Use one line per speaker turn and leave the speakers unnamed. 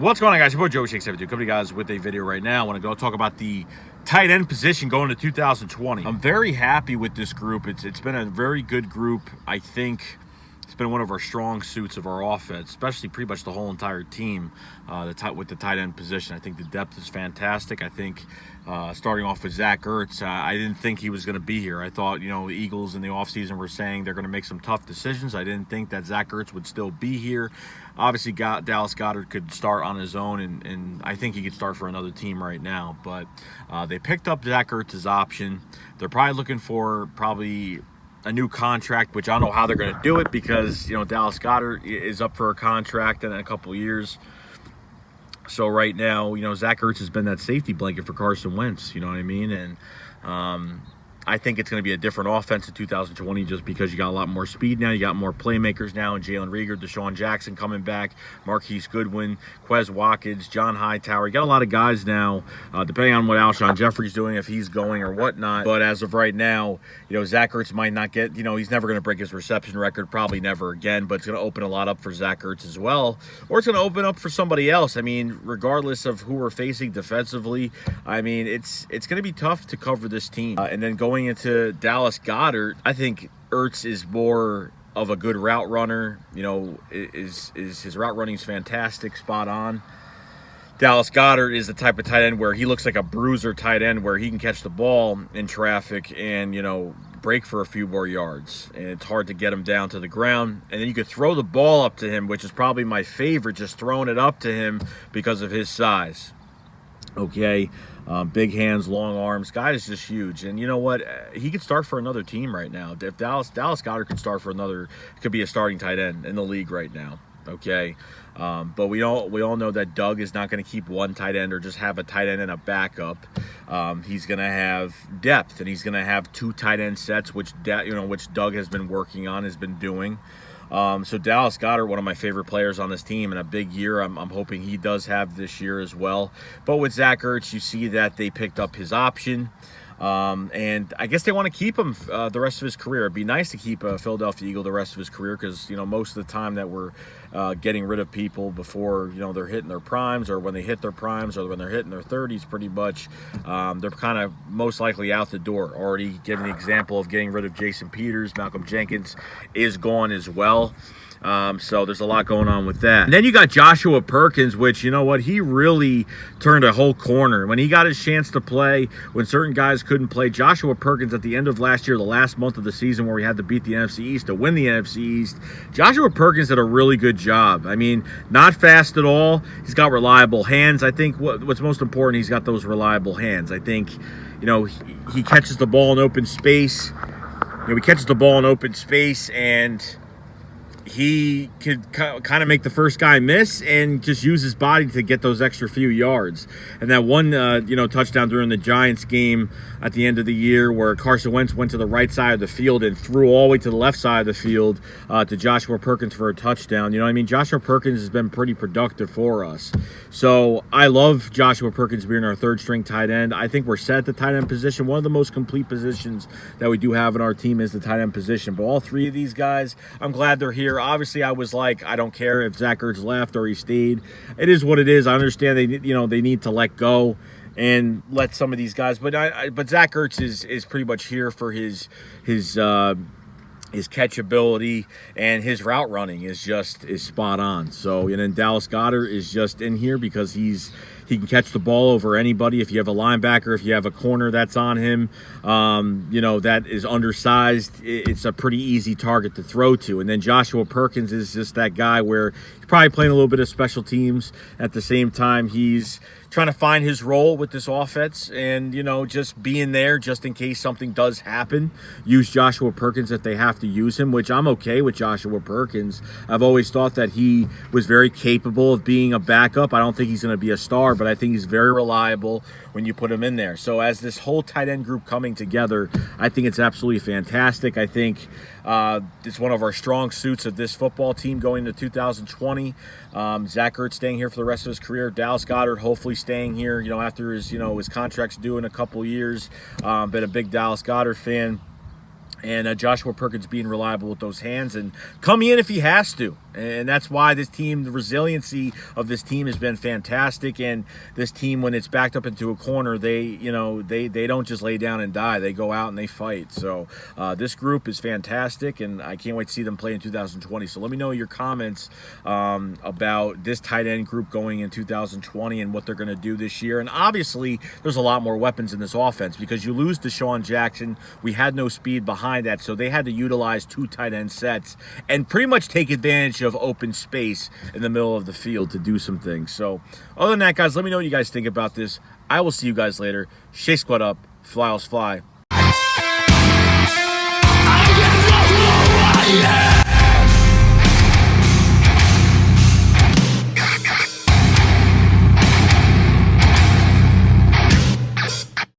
What's going on, guys? Your boy Joey Shake 72 coming to you guys with a video right now. I want to go talk about the tight end position going to 2020. I'm very happy with this group. It's been a very good group. I think it's been one of our strong suits of our offense, especially pretty much the whole entire team with the tight end position. I think the depth is fantastic. I think starting off with Zach Ertz, I didn't think he was going to be here. I thought, the Eagles in the offseason were saying they're going to make some tough decisions. I didn't think that Zach Ertz would still be here. Obviously, Dallas Goddard could start on his own, and I think he could start for another team right now. But they picked up Zach Ertz's option. They're probably looking for a new contract, which I don't know how they're going to do it because, Dallas Goddard is up for a contract in a couple of years. So right now, Zach Ertz has been that safety blanket for Carson Wentz, you know what I mean? And I think it's going to be a different offense in 2020 just because you got a lot more speed now. You got more playmakers now, and Jalen Reagor, Deshaun Jackson coming back, Marquise Goodwin, Quez Watkins, John Hightower. You got a lot of guys now, depending on what Alshon Jeffrey's doing, if he's going or whatnot. But as of right now, Zach Ertz might not get, he's never going to break his reception record, probably never again, but it's going to open a lot up for Zach Ertz as well. Or it's going to open up for somebody else. I mean, regardless of who we're facing defensively, I mean, it's going to be tough to cover this team. And then going into Dallas Goddard, I think Ertz is more of a good route runner. His route running is fantastic, spot on. Dallas Goddard is the type of tight end where he looks like a bruiser tight end where he can catch the ball in traffic and, break for a few more yards. And it's hard to get him down to the ground. And then you could throw the ball up to him, which is probably my favorite, just throwing it up to him because of his size. Okay, big hands, long arms. Guy is just huge. And you know what? He could start for another team right now. If Dallas Goddard could start for another, could be a starting tight end in the league right now. Okay, but we all know that Doug is not going to keep one tight end or just have a tight end and a backup. He's going to have depth, and he's going to have two tight end sets, which Doug has been working on, has been doing. So Dallas Goddard, one of my favorite players on this team, and a big year I'm hoping he does have this year as well. But with Zach Ertz, you see that they picked up his option. And I guess they want to keep him the rest of his career. It'd be nice to keep a Philadelphia Eagle the rest of his career because, most of the time that we're getting rid of people before, they're hitting their primes or when they hit their primes or when they're hitting their 30s pretty much, they're kind of most likely out the door. Already giving the example of getting rid of Jason Peters. Malcolm Jenkins is gone as well. So there's a lot going on with that. And then you got Joshua Perkins, which, he really turned a whole corner. When he got his chance to play, when certain guys couldn't play, Joshua Perkins at the end of last year, the last month of the season where we had to beat the NFC East to win the NFC East, Joshua Perkins did a really good job. I mean, not fast at all. He's got reliable hands. I think what's most important, he's got those reliable hands. I think, he catches the ball in open space. He catches the ball in open space and he could kind of make the first guy miss and just use his body to get those extra few yards. And that one, touchdown during the Giants game at the end of the year where Carson Wentz went to the right side of the field and threw all the way to the left side of the field to Joshua Perkins for a touchdown. Joshua Perkins has been pretty productive for us. So I love Joshua Perkins being our third string tight end. I think we're set at the tight end position. One of the most complete positions that we do have in our team is the tight end position. But all three of these guys, I'm glad they're here. Obviously, I was like, I don't care if Zach Ertz left or he stayed. It is what it is. I understand they need to let go and let some of these guys. But Zach Ertz is pretty much here for his catchability, and his route running is spot on. So, and then Dallas Goddard is just in here because he can catch the ball over anybody. If you have a linebacker, if you have a corner that's on him, that is undersized, it's a pretty easy target to throw to. And then Joshua Perkins is just that guy where he's probably playing a little bit of special teams. At the same time, he's trying to find his role with this offense and, just being there just in case something does happen. Use Joshua Perkins if they have to use him, which I'm okay with Joshua Perkins. I've always thought that he was very capable of being a backup. I don't think he's going to be a star, but I think he's very reliable when you put him in there. So as this whole tight end group coming together, I think it's absolutely fantastic. I think it's one of our strong suits of this football team going to 2020. Zach Ertz staying here for the rest of his career. Dallas Goddard hopefully staying here, after his contract's due in a couple years. Been a big Dallas Goddard fan. And Joshua Perkins being reliable with those hands and coming in if he has to. And that's why this team, the resiliency of this team has been fantastic. And this team, when it's backed up into a corner, they don't just lay down and die. They go out and they fight. So this group is fantastic, and I can't wait to see them play in 2020. So let me know your comments about this tight end group going in 2020 and what they're going to do this year. And obviously, there's a lot more weapons in this offense because you lose Deshaun Jackson. We had no speed behind that, so they had to utilize 2 tight end sets and pretty much take advantage of open space in the middle of the field to do some things. So other than that, guys, let me know what you guys think about this. I will see you guys later. Shake Squad up. Fly, fly.